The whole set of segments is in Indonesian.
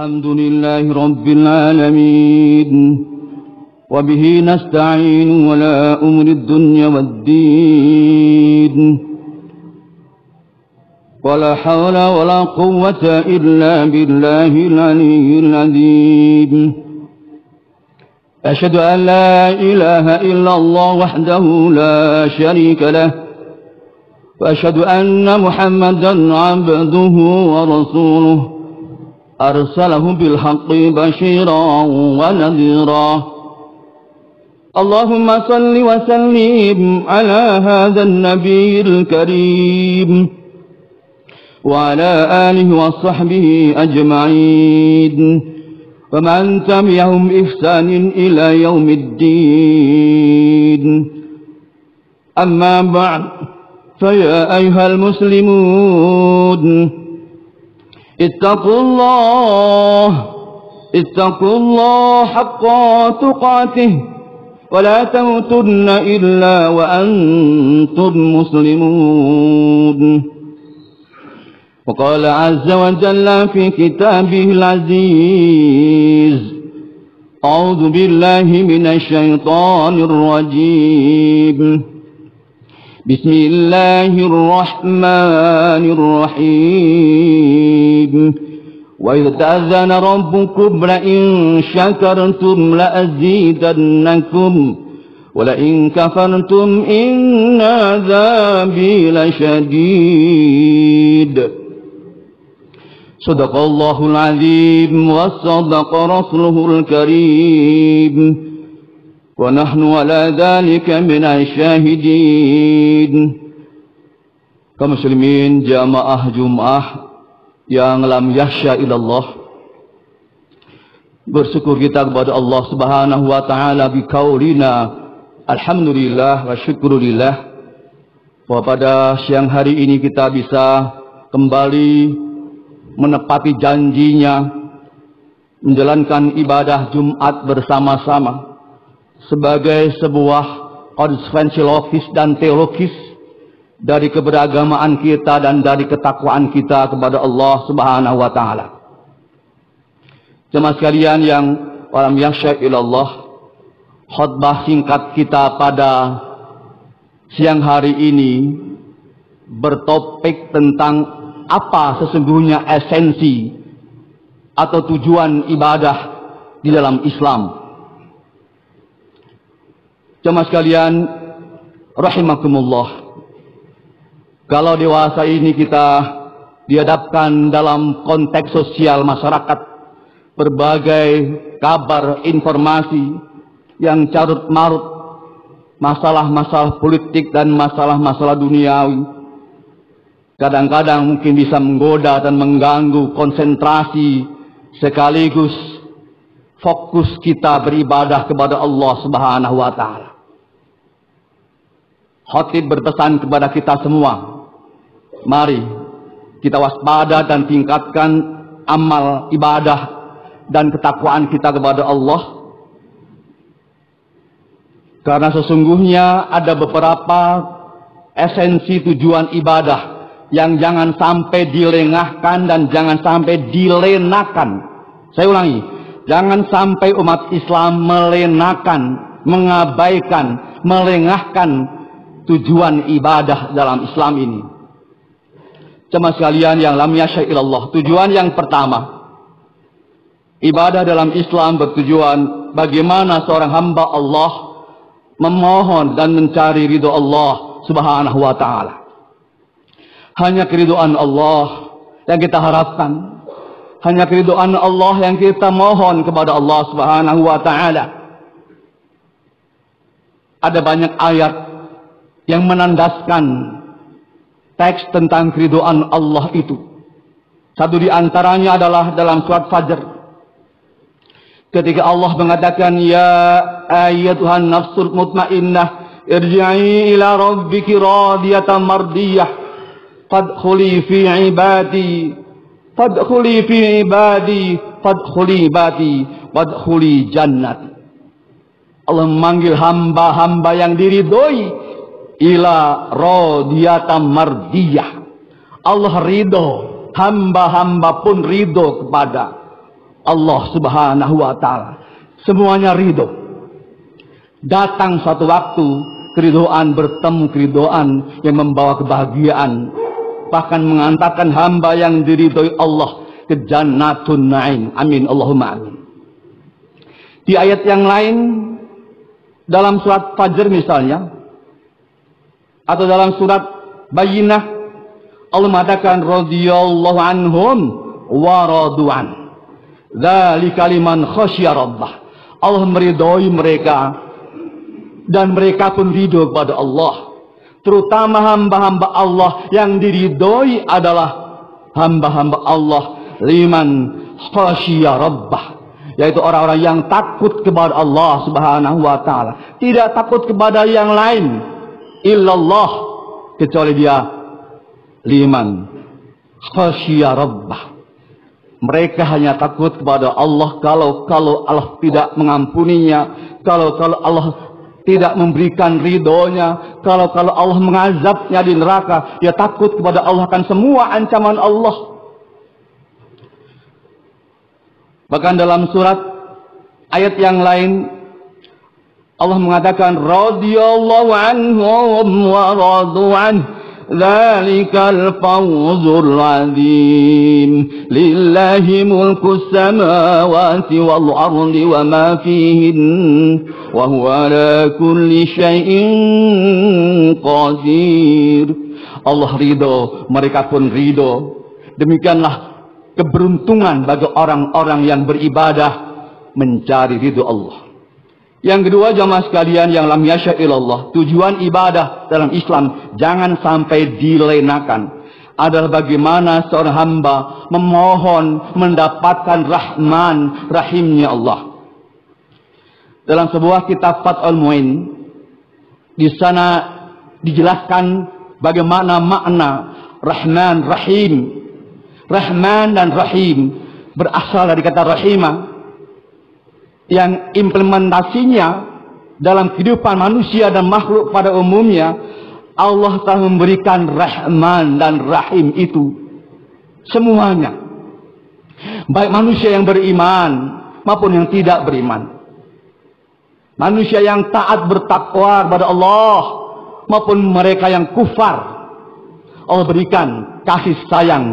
الحمد لله رب العالمين وبه نستعين ولا أمر الدنيا والدين ولا حول ولا قوة إلا بالله العلي العظيم أشهد أن لا إله إلا الله وحده لا شريك له وأشهد أن محمدا عبده ورسوله أرسله بالحق بشيرا ونذيرا اللهم صل وسلم على هذا النبي الكريم وعلى آله وصحبه أجمعين ومن تبعهم بإحسان إلى يوم الدين أما بعد فيا أيها المسلمون اتقوا الله حق تقاته ولا تموتن إلا وأنتم مسلمون وقال عز وجل في كتابه العزيز أعوذ بالله من الشيطان الرجيم بسم الله الرحمن الرحيم وإذ تأذن ربكم لئن شكرتم لأزيدنكم ولئن كفرتم إن عذابي لشديد صدق الله العظيم وصدق رسوله الكريم ونحن على ذلك من الشاهدين. Kaum muslimin jamaah Jumat yang lam yahsya ilallah, bersyukur kita kepada Allah Subhanahu wa taala biqaulina alhamdulillah wa syukurillah bahwa pada siang hari ini kita bisa kembali menepati janjinya menjalankan ibadah Jumat bersama-sama sebagai sebuah konsekuensi logis dan teologis dari keberagamaan kita dan dari ketakwaan kita kepada Allah Subhanahu wa taala. Jemaah sekalian yang walam yakhsha ilallah, khutbah singkat kita pada siang hari ini bertopik tentang apa sesungguhnya esensi atau tujuan ibadah di dalam Islam. Jemaah sekalian rahimakumullah, kalau dewasa ini kita dihadapkan dalam konteks sosial masyarakat, berbagai kabar informasi yang carut marut, masalah-masalah politik dan masalah-masalah duniawi kadang-kadang mungkin bisa menggoda dan mengganggu konsentrasi sekaligus fokus kita beribadah kepada Allah Subhanahu wa taala. Khatib berpesan kepada kita semua, mari kita waspada dan tingkatkan amal ibadah dan ketakwaan kita kepada Allah, karena sesungguhnya ada beberapa esensi tujuan ibadah yang jangan sampai dilengahkan dan jangan sampai dilenakan. Saya ulangi, jangan sampai umat Islam melenakan, mengabaikan, melengahkan tujuan ibadah dalam Islam ini. Jemaah sekalian yang lam yasha ilallah, tujuan yang pertama, ibadah dalam Islam bertujuan bagaimana seorang hamba Allah memohon dan mencari ridho Allah Subhanahu wa taala. Hanya keridhaan Allah yang kita harapkan, hanya keridhaan Allah yang kita mohon kepada Allah Subhanahu wa taala. Ada banyak ayat yang menandaskan teks tentang keridhaan Allah itu. Satu di antaranya adalah dalam surat Fajr, ketika Allah mengatakan, ya ayyatuhan nafsul mutmainnah irji'i ila rabbiki radiyatan mardiyah fadkhuli fi ibadi fadkhuli wadkhuli jannati. Allah memanggil hamba-hamba yang diridhoi ila radiyatan mardiyah. Allah ridho, hamba-hamba pun ridho kepada Allah Subhanahu wa Ta'ala. Semuanya ridho. Datang suatu waktu, keridhaan bertemu keridhaan yang membawa kebahagiaan, bahkan mengantarkan hamba yang diridhoi Allah ke jannatun na'im. Amin, Allahumma amin. Di ayat yang lain, dalam surat Fajr misalnya, atau dalam surat Bayyinah, Allah mengatakan radhiyallahu anhum wa radu'an. Dzalika liman khasyya rabbah. Allah meridhoi mereka dan mereka pun ridho kepada Allah. Terutama hamba-hamba Allah yang diridhoi adalah hamba-hamba Allah liman khasyya rabbah, yaitu orang-orang yang takut kepada Allah Subhanahu wa Ta'ala, tidak takut kepada yang lain illallah, kecuali dia liman khasyya rabbah. Mereka hanya takut kepada Allah kalau Allah tidak mengampuninya, kalau Allah tidak memberikan ridhonya, kalau Allah mengazabnya di neraka, dia takut kepada Allah akan semua ancaman Allah. Bahkan dalam surat ayat yang lain, Allah mengatakan radhiyallahu anhum wa radu anhu. Dzalikal fawzul azim. Lillahi mulku samawati wal ardi wa ma fihin wa huwa ala kulli syai'in qadir. Allah ridho, mereka pun ridho. Demikianlah keberuntungan bagi orang-orang yang beribadah mencari ridho Allah. Yang kedua, jamaah sekalian yang lam yasya ilallah, tujuan ibadah dalam Islam jangan sampai dilenakan adalah bagaimana seorang hamba memohon mendapatkan rahman rahimnya Allah. Dalam sebuah kitab Fathul Mu'in, di sana dijelaskan bagaimana makna rahman rahim. Rahman dan rahim berasal dari kata rahimah, yang implementasinya dalam kehidupan manusia dan makhluk pada umumnya, Allah telah memberikan rahman dan rahim itu semuanya, baik manusia yang beriman maupun yang tidak beriman, manusia yang taat bertakwa kepada Allah maupun mereka yang kufar. Allah berikan kasih sayang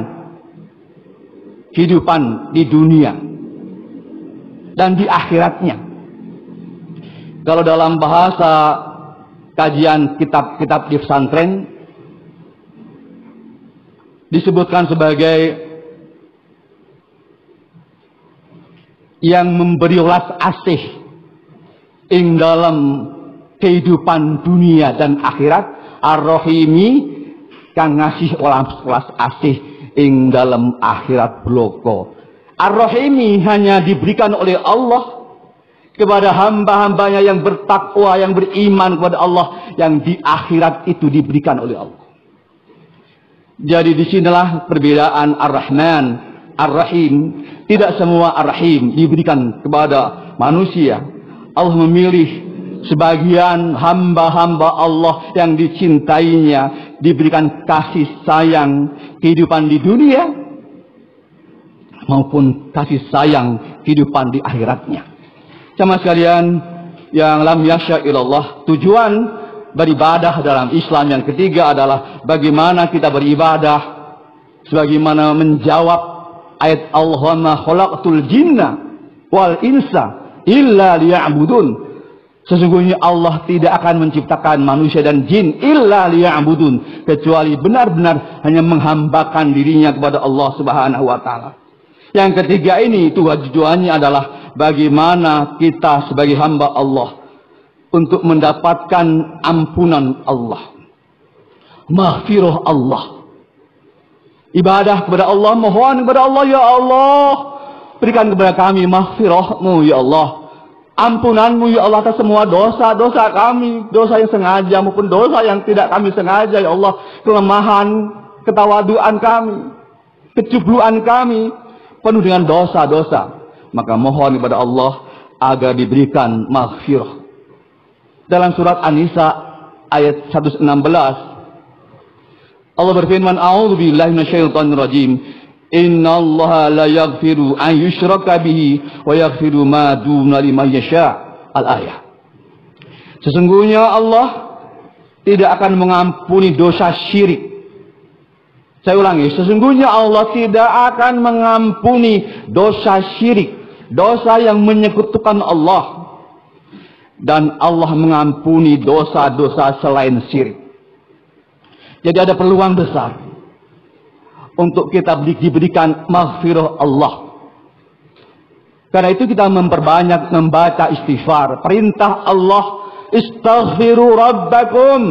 kehidupan di dunia dan di akhiratnya. Kalau dalam bahasa kajian kitab-kitab di pesantren disebutkan sebagai yang memberi welas asih ing dalam kehidupan dunia dan akhirat, ar-rahimi kang ngasih welas asih ing dalam akhirat bloko. Ar-rahimi hanya diberikan oleh Allah kepada hamba-hambanya yang bertakwa, yang beriman kepada Allah, yang di akhirat itu diberikan oleh Allah. Jadi disinilah perbedaan Ar-Rahman, Ar-Rahim. Tidak semua Ar-Rahim diberikan kepada manusia. Allah memilih sebagian hamba-hamba Allah yang dicintainya, diberikan kasih sayang kehidupan di dunia maupun kasih sayang kehidupan di akhiratnya. Jamaah sekalian yang lam yasya ilallah, tujuan beribadah dalam Islam yang ketiga adalah bagaimana kita beribadah sebagaimana menjawab ayat Allahumma khalaqtul jinna wal insa illa liya'budun. Sesungguhnya Allah tidak akan menciptakan manusia dan jin illa liya'budun, kecuali benar-benar hanya menghambakan dirinya kepada Allah Subhanahu wa Ta'ala. Yang ketiga ini tujuannya adalah bagaimana kita sebagai hamba Allah untuk mendapatkan ampunan Allah, maghfirah Allah. Ibadah kepada Allah, mohon kepada Allah, ya Allah, berikan kepada kami maghfirah-Mu ya Allah, ampunan-Mu ya Allah atas semua dosa-dosa kami, dosa yang sengaja maupun dosa yang tidak kami sengaja ya Allah, kelemahan, ketawaduan kami, kecubluan kami penuh dengan dosa-dosa. Maka mohon kepada Allah agar diberikan maghfirah. Dalam surat An-Nisa ayat 116 Allah berfirman, a'udzubillahi minasyaitonir rajim, Innallaha la yaghfiru an yushraka bihi wa yaghfiru ma duna liman yasha. Al-ayah. Sesungguhnya Allah tidak akan mengampuni dosa syirik. Saya ulangi, sesungguhnya Allah tidak akan mengampuni dosa syirik, dosa yang menyekutukan Allah. Dan Allah mengampuni dosa-dosa selain syirik. Jadi ada peluang besar untuk kita diberikan maghfirah Allah. Karena itu kita memperbanyak membaca istighfar. Perintah Allah, istaghfiru rabbakum.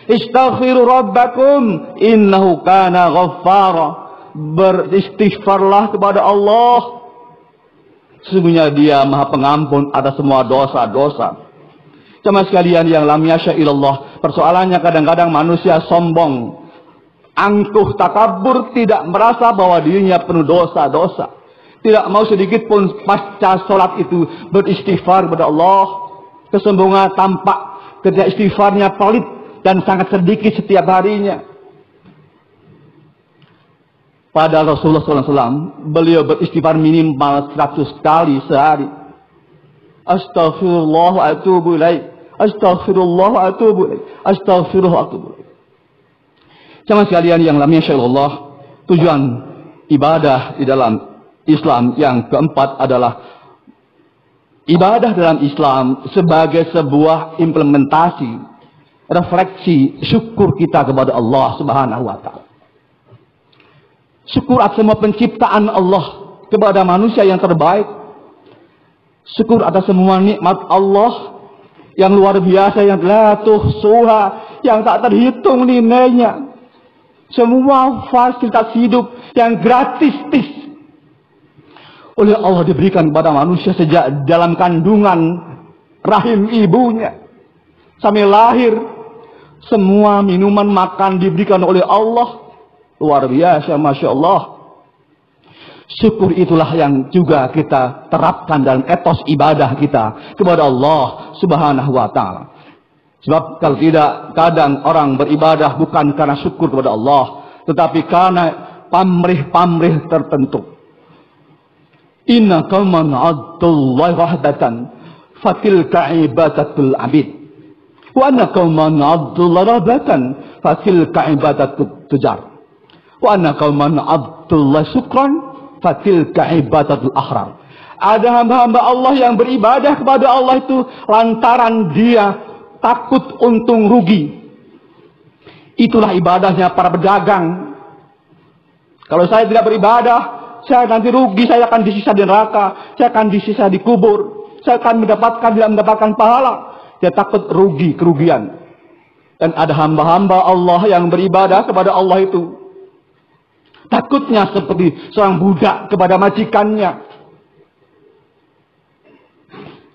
Istaghfiru rabbakum innahu kana ghaffara. Beristighfarlah kepada Allah. Sesungguhnya Dia Maha Pengampun atas semua dosa-dosa. Sama sekalian yang lam yasha illallah. Persoalannya kadang-kadang manusia sombong, angkuh, takabur, tidak merasa bahwa dirinya penuh dosa-dosa. Tidak mau sedikit pun pasca sholat itu beristighfar kepada Allah. Kesombongan tampak ketika istighfarnya pelit dan sangat sedikit setiap harinya. Padahal Rasulullah SAW beliau beristighfar minimal 100 kali sehari. Astaghfirullah wa atubu ilaih. Astaghfirullah wa atubu ilaih. Astaghfirullah wa atubu ilaih. Sama sekalian yang lam yasha Allah, tujuan ibadah di dalam Islam yang keempat adalah ibadah dalam Islam sebagai sebuah implementasi, refleksi syukur kita kepada Allah Subhanahu wa taala. Syukur atas semua penciptaan Allah kepada manusia yang terbaik. Syukur atas semua nikmat Allah yang luar biasa, yang la tuhsuha, yang tak terhitung nilainya. Semua fasilitas hidup yang gratis oleh Allah diberikan kepada manusia sejak dalam kandungan rahim ibunya sampai lahir. Semua minuman makan diberikan oleh Allah. Luar biasa, Masya Allah. Syukur itulah yang juga kita terapkan dalam etos ibadah kita kepada Allah Subhanahu wa ta'ala. Sebab kalau tidak, kadang orang beribadah bukan karena syukur kepada Allah, tetapi karena pamrih-pamrih tertentu. Inna qauman abdullahi wahdatan fatilka ibadatul abid. Wa anna qauman abdullahi wahdatan fatilka ibadatul tujar. Wa anna qauman abdullah syukran fatilka ibadatul ahrar. Ada hamba-hamba Allah yang beribadah kepada Allah itu lantaran dia takut untung rugi. Itulah ibadahnya para pedagang. Kalau saya tidak beribadah, saya nanti rugi, saya akan disisa di neraka, saya akan disisa di kubur, saya akan tidak mendapatkan pahala. Dia takut rugi, kerugian. Dan ada hamba-hamba Allah yang beribadah kepada Allah itu takutnya seperti seorang budak kepada majikannya.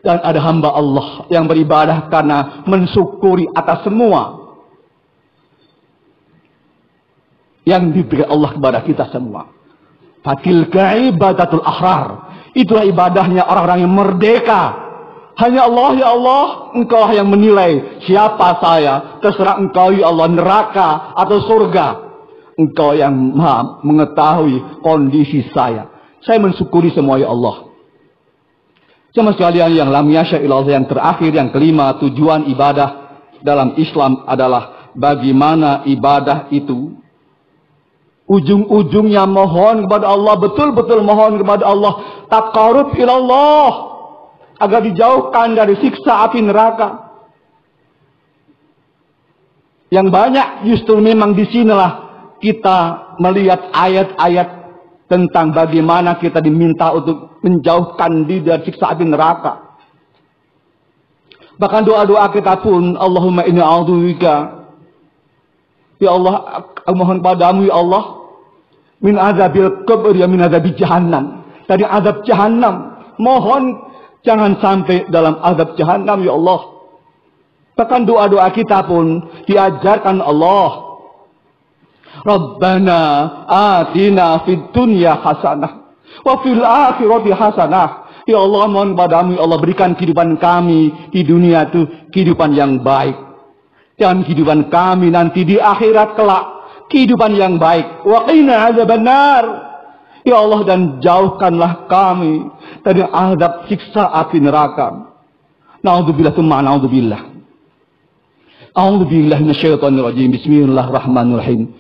Dan ada hamba Allah yang beribadah karena mensyukuri atas semua yang diberikan Allah kepada kita semua. Fatilka ibadatul ahrar. Itulah ibadahnya orang-orang yang merdeka. Hanya Allah, ya Allah, Engkau yang menilai siapa saya. Terserah Engkau, ya Allah, neraka atau surga. Engkau yang maha mengetahui kondisi saya. Saya mensyukuri semua, ya Allah. Sama sekalian yang lam yasha illallah, yang terakhir, yang kelima, tujuan ibadah dalam Islam adalah bagaimana ibadah itu ujung-ujungnya mohon kepada Allah, betul-betul mohon kepada Allah, taqarrub ilallah, agar dijauhkan dari siksa api neraka. Yang banyak justru memang disinilah kita melihat ayat-ayat tentang bagaimana kita diminta untuk menjauhkan diri dari siksa api neraka. Bahkan doa-doa kita pun, Allahumma inni a'udzubika, ya Allah, aku mohon padamu, ya Allah, min azabil qabr, ya min azabi jahannam, dari azab jahannam. Mohon jangan sampai dalam azab jahannam, ya Allah. Bahkan doa-doa kita pun diajarkan Allah, Rabbana atina fid dunya hasanah wa fil akhirati hasanah. Ya Allah, mohon padamu, ya Allah, berikan kehidupan kami di dunia itu kehidupan yang baik. Dan kehidupan kami nanti di akhirat kelak, kehidupan yang baik. Wa qina adzabannar. Ya Allah, dan jauhkanlah kami dari azab siksa api neraka. Na'udzubillah tsumma na'udzubillah. A'udzubillahi minasyaitonir rajim. Bismillahirrahmanirrahim.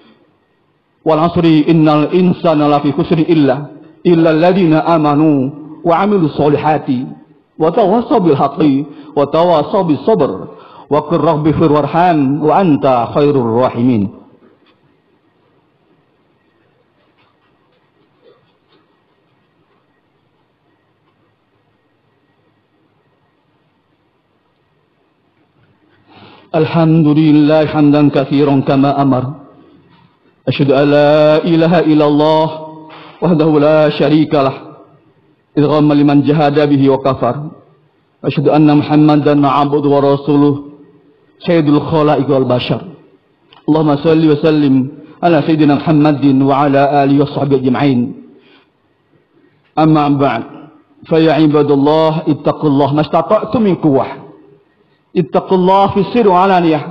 Wal 'asri innal insana lafi khusri illa alladziina amanu wa 'amilus solihati wa tawassaw bil haqqi wa tawassaw bis sabr wa qur rabbighfir warham wa anta khairur rahimin. Alhamdulillah hamdan katsiran kama amar. Asyhadu an la ilaha illallah wahdahu la syarikalah. Idghamma liman jahada bihi wa kafar. Asyhadu anna Muhammadan abduhu wa rasuluh sayyidul khalaiq wal bashar. Allahumma shalli wa sallim ala sayyidina Muhammadin wa ala alihi wa sahbihi ajma'in. Amma ba'd. Fa ya ibadallah ittaqullaha mastata'tum min quwwah. Ittaqullah fi sirri wa alaniyah.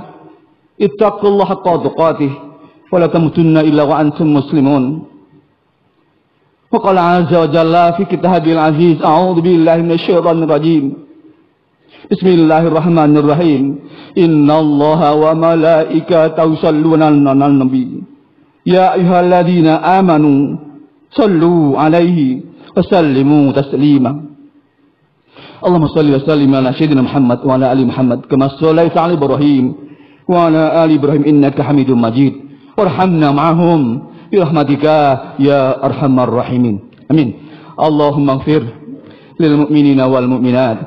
Ittaqullah haqqa tuqatih wa la tamutunna illa wa antum muslimun. Wa qala azza wa jalla fi kitabil aziz, a'udzu billahi minasyaitonir rajim. Bismillahirrahmanirrahim. Innallaha wa malaikatahu yusholluna 'alan nabi. Ya ayyuhalladzina amanu shallu 'alaihi wa sallimu taslima. Allahumma shalli wa sallim ala sayyidina Muhammad wa ala ali Muhammad kama shallaita ala Ibrahim wa ala ali Ibrahim innaka Hamidum Majid. Warhamna ma'ahum bi rahmatika ya arhamar rahimin. Amin. Allahumma ighfir lil mu'minina wal mu'minat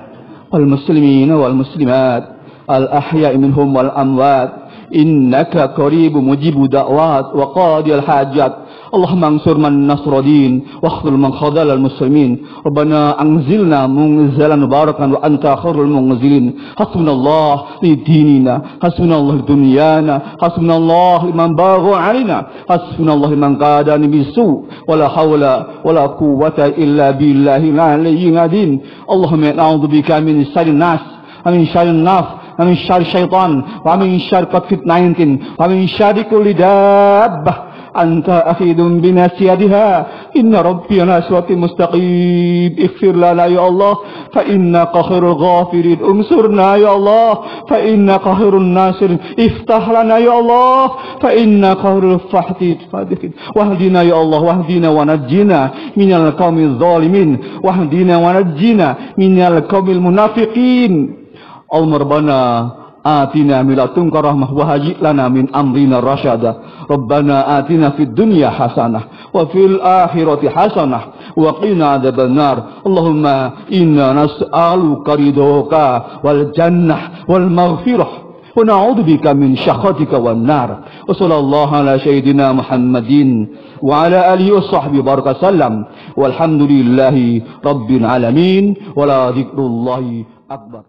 wal muslimina wal muslimat al ahya'i minhum wal amwat innaka qaribun mujibud da'wat wa qadiyal hajat. Allahumma ansur man nasradin wa khzul man khadal al muslimin. Rabbana anzilna munzalan mubarakan wa anta khairul munzilin. Hasbunallah li dinina, hasbunallah li dunyana, hasbunallah liman bagha alaina, hasbunallah liman qadani bisu wa la hawla wa la quwwata illa billahil aliyyil azim. Allahumma na'udzubika min syarrin nas wa min syarrin nafs wa min syarri syaitan wa min syarri COVID-19 wa min syarri kulli dabbah anta akhidun binasiyadiha. Inna rabbi ala siratin mustaqim. Ighfir lana ya Allah fa innaka khairul ghafirin. Unsurna ya Allah fa innaka khairun nasirin. Iftah lana ya Allah fa innaka khairul fatihin. Wahdina ya Allah, wahdina wa najjina minal qaumil zalimin, wahdina wa najjina minal qaumil munafiqin. Allahumma rabbana atina min ladunka rahmah wa hayyi lana min amrina rasyada. Rabbana atina fid dunya hasanah wa fil akhirati hasanah wa qina adzabannar. Allahumma inna nas'aluka ridhaka wal jannah wal maghfirah wa na'udzu bika min syakhatika wan nar. Wa sallallahu ala sayyidina Muhammadin wa ala alihi wa sahbihi baraka sallam. Walhamdulillahi rabbil alamin wa la dzikrullahi akbar.